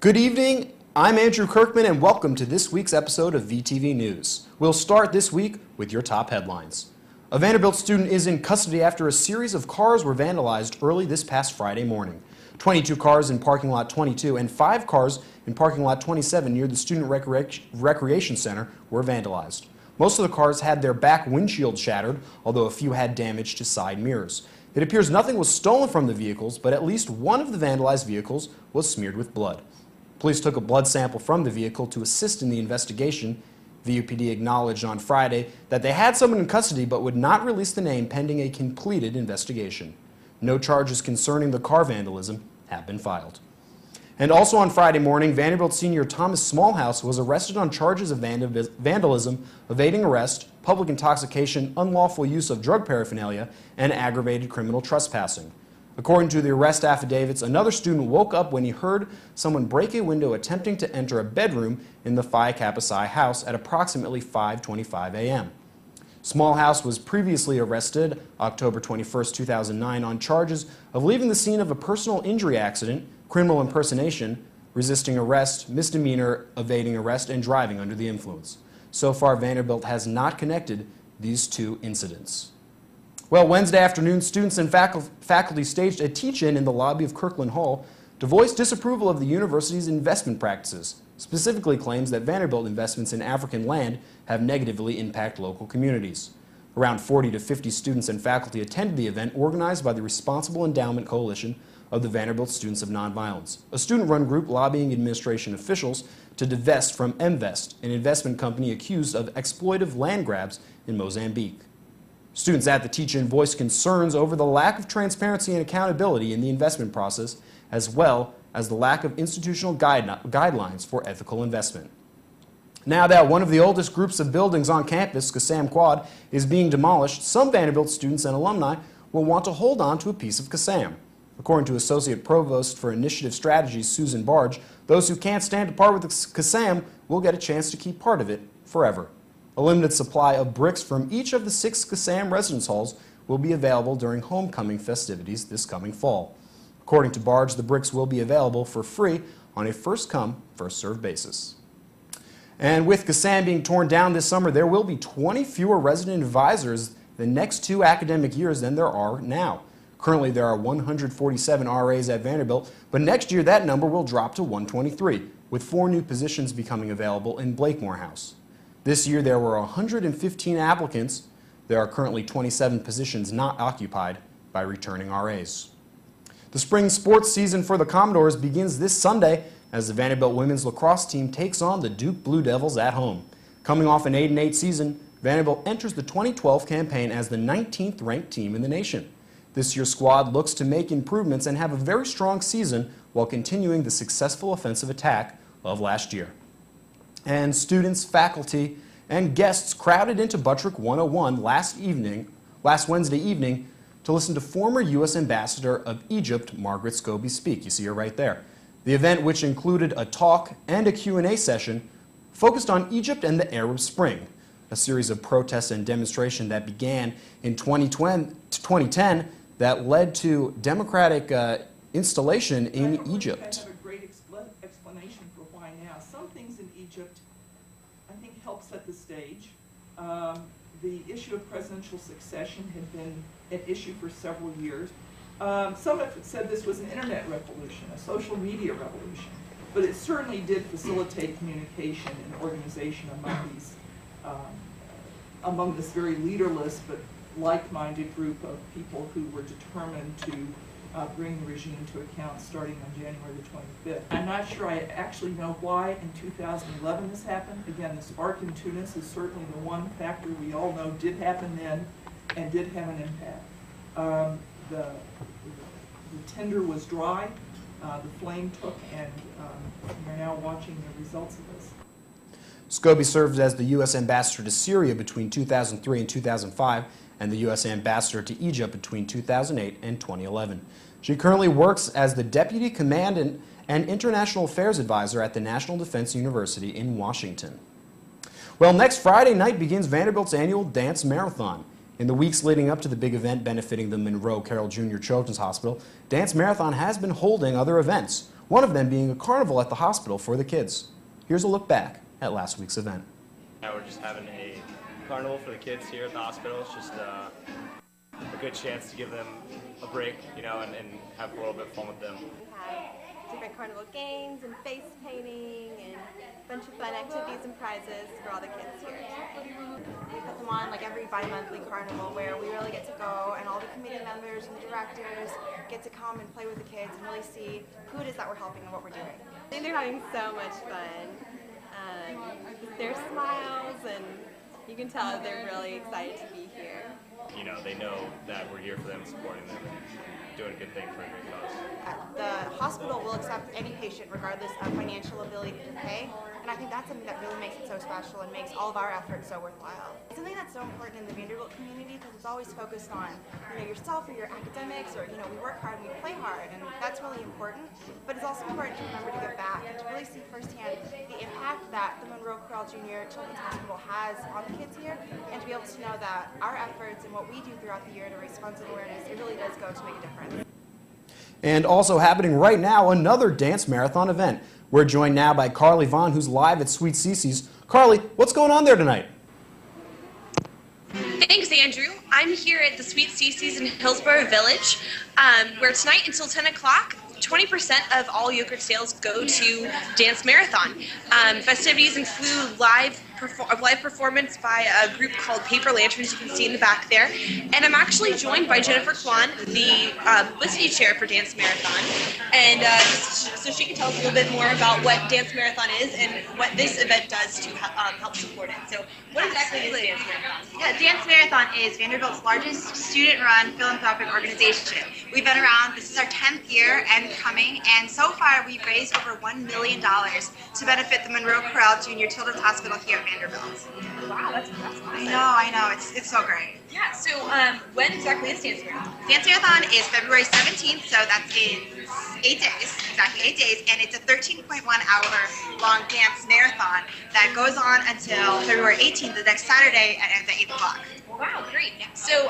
Good evening, I'm Andrew Kirkman and welcome to this week's episode of VTV News. We'll start this week with your top headlines. A Vanderbilt student is in custody after a series of cars were vandalized early this past Friday morning. 22 cars in parking lot 22 and 5 cars in parking lot 27 near the Student Recreation Center were vandalized. Most of the cars had their back windshield shattered, although a few had damage to side mirrors. It appears nothing was stolen from the vehicles, but at least one of the vandalized vehicles was smeared with blood. Police took a blood sample from the vehicle to assist in the investigation. VUPD acknowledged on Friday that they had someone in custody but would not release the name pending a completed investigation. No charges concerning the car vandalism have been filed. And also on Friday morning, Vanderbilt senior Thomas Smallhouse was arrested on charges of vandalism, evading arrest, public intoxication, unlawful use of drug paraphernalia, and aggravated criminal trespassing. According to the arrest affidavits, another student woke up when he heard someone break a window attempting to enter a bedroom in the Phi Kappa Psi house at approximately 5:25 a.m. Smallhouse was previously arrested October 21, 2009 on charges of leaving the scene of a personal injury accident, criminal impersonation, resisting arrest, misdemeanor, evading arrest, and driving under the influence. So far, Vanderbilt has not connected these two incidents. Well, Wednesday afternoon, students and faculty staged a teach-in in the lobby of Kirkland Hall to voice disapproval of the university's investment practices, specifically claims that Vanderbilt investments in African land have negatively impacted local communities. Around 40 to 50 students and faculty attended the event organized by the Responsible Endowment Coalition of the Vanderbilt Students of Nonviolence, a student-run group lobbying administration officials to divest from MVest, an investment company accused of exploitive land grabs in Mozambique. Students at the teach-in voiced concerns over the lack of transparency and accountability in the investment process, as well as the lack of institutional guidelines for ethical investment. Now that one of the oldest groups of buildings on campus, Kassam Quad, is being demolished, some Vanderbilt students and alumni will want to hold on to a piece of Kassam. According to Associate Provost for Initiative Strategies, Susan Barge, those who can't stand to part with Kassam will get a chance to keep part of it forever. A limited supply of bricks from each of the 6 Kassam residence halls will be available during homecoming festivities this coming fall. According to Barge, the bricks will be available for free on a first-come, first-served basis. And with Kassam being torn down this summer, there will be 20 fewer resident advisors the next 2 academic years than there are now. Currently, there are 147 RAs at Vanderbilt, but next year that number will drop to 123, with 4 new positions becoming available in Blakemore House. This year, there were 115 applicants. There are currently 27 positions not occupied by returning RAs. The spring sports season for the Commodores begins this Sunday as the Vanderbilt women's lacrosse team takes on the Duke Blue Devils at home. Coming off an 8-8 season, Vanderbilt enters the 2012 campaign as the 19th ranked team in the nation. This year's squad looks to make improvements and have a very strong season while continuing the successful offensive attack of last year. And students, faculty, and guests crowded into Buttrick 101 last Wednesday evening to listen to former U.S. Ambassador of Egypt, Margaret Scobie, speak. You see her right there. The event, which included a talk and a Q&A session, focused on Egypt and the Arab Spring, a series of protests and demonstrations that began in 2010 that led to democratic installation in Egypt. Explanation for why now. Some things in Egypt, I think, help set the stage. The issue of presidential succession had been an issue for several years. Some have said this was an internet revolution, a social media revolution, but it certainly did facilitate communication and organization among this very leaderless but like-minded group of people who were determined to bring the regime to account starting on January the 25th. I'm not sure I actually know why in 2011 this happened. Again, the spark in Tunis is certainly the one factor we all know did happen then and did have an impact. The tender was dry, the flame took, and we're now watching the results of this. Scobie served as the U.S. Ambassador to Syria between 2003 and 2005 and the U.S. Ambassador to Egypt between 2008 and 2011. She currently works as the Deputy Commandant and International Affairs Advisor at the National Defense University in Washington. Well, next Friday night begins Vanderbilt's annual dance marathon. In the weeks leading up to the big event benefiting the Monroe Carroll Jr. Children's Hospital, Dance Marathon has been holding other events. one of them being a carnival at the hospital for the kids. Here's a look back at last week's event. Yeah, we're just having a carnival for the kids here at the hospital. It's just a good chance to give them a break, you know, and have a little bit of fun with them. We have different carnival games and face painting and a bunch of fun activities and prizes for all the kids here. We put them on like every bi-monthly carnival where we really get to go and all the committee members and the directors get to come and play with the kids and really see who it is that we're helping and what we're doing. I think they're having so much fun. Their smiles, and you can tell they're really excited to be here. You know, they know that we're here for them, supporting them, and doing a good thing for a great cause. The hospital will accept any patient regardless of financial ability to pay, and I think that's something that really makes it so special and makes all of our efforts so worthwhile. It's something that's so important in the Vanderbilt community because it's always focused on, you know, yourself or your academics, or, you know, we work hard and we play hard, and that's really important. But it's also important to remember to give back and to really see firsthand the impact that the Monroe Corral Jr. Children's Hospital has on the kids here, and to be able to know that our efforts and what we do throughout the year to raise funds and awareness, it really does go to make a difference. And also happening right now, another dance marathon event. We're joined now by Carly Vaughn, who's live at Sweet Cece's. Carly, what's going on there tonight? Thanks, Andrew. I'm here at the Sweet Cece's in Hillsborough Village, where tonight until 10 o'clock, 20% of all yogurt sales go to Dance Marathon. Festivities include live performance by a group called Paper Lanterns, you can see in the back there. And I'm actually joined by Jennifer Kwan, the publicity chair for Dance Marathon. And so she can tell us a little bit more about what Dance Marathon is and what this event does to help support it. So what exactly is Dance Marathon? Yeah, Dance Marathon is Vanderbilt's largest student-run philanthropic organization. We've been around, this is our 10th year and coming, and so far we've raised over $1 million to benefit the Monroe Corral Jr. Children's Hospital here at Vanderbilt. Wow, that's awesome. I know, it's so great. Yeah, so when exactly is Dance Marathon? Dance Marathon is February 17th, so that's in 8 days, exactly 8 days, and it's a 13.1-hour long dance marathon that goes on until February 18th, the next Saturday, and ends at 8 o'clock. Wow, great. So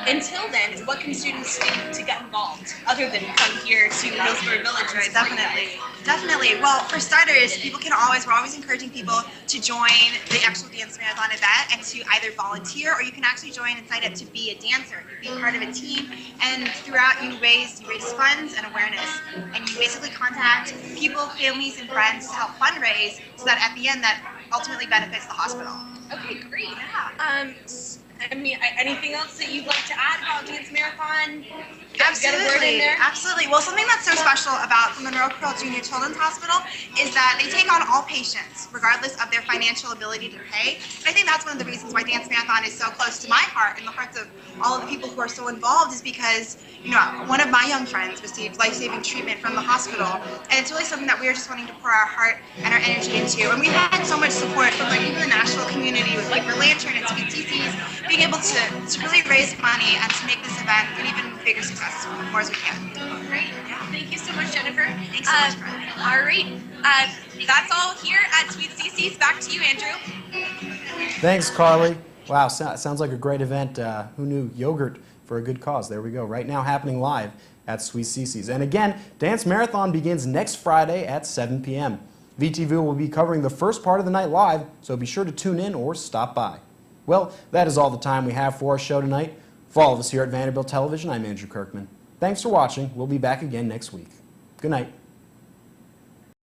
until then, what can students do to get involved other than come here to Hillsborough Village? Right, definitely. Well, for starters, we're always encouraging people to join the actual Dance Marathon event and to either volunteer, or you can actually join and sign up to be a dancer, be part of a team, and throughout you raise funds and awareness, and you basically contact people, families, and friends to help fundraise so that at the end that ultimately benefits the hospital. Okay, great. Yeah. I mean, anything else that you'd like to add about Dance Marathon? Get a word in there? Absolutely. Well, something that's so special about the Monroe Corral Jr. Children's Hospital is that they take on all patients, regardless of their financial ability to pay. And I think that's one of the reasons why Dance Marathon is so close to my heart and the hearts of all of the people who are so involved, is because, you know, one of my young friends received life-saving treatment from the hospital, and it's really something that we are just wanting to pour our heart and our energy into. And we've had so much support from even the national community with Paper Lantern and Sweet Cece's, being able to really raise money and to make this event an even bigger success as more as we can. Great. Thank you so much, Jennifer. Thanks so much, Brian. All right. That's all here at Sweet Cece's. Back to you, Andrew. Thanks, Carly. Wow, sounds like a great event. Who knew? Yogurt for a good cause. There we go. Right now happening live at Sweet Cece's. And again, Dance Marathon begins next Friday at 7 p.m. VTV will be covering the first part of the night live, so be sure to tune in or stop by. Well, that is all the time we have for our show tonight. For all of us here at Vanderbilt Television, I'm Andrew Kirkman. Thanks for watching. We'll be back again next week. Good night.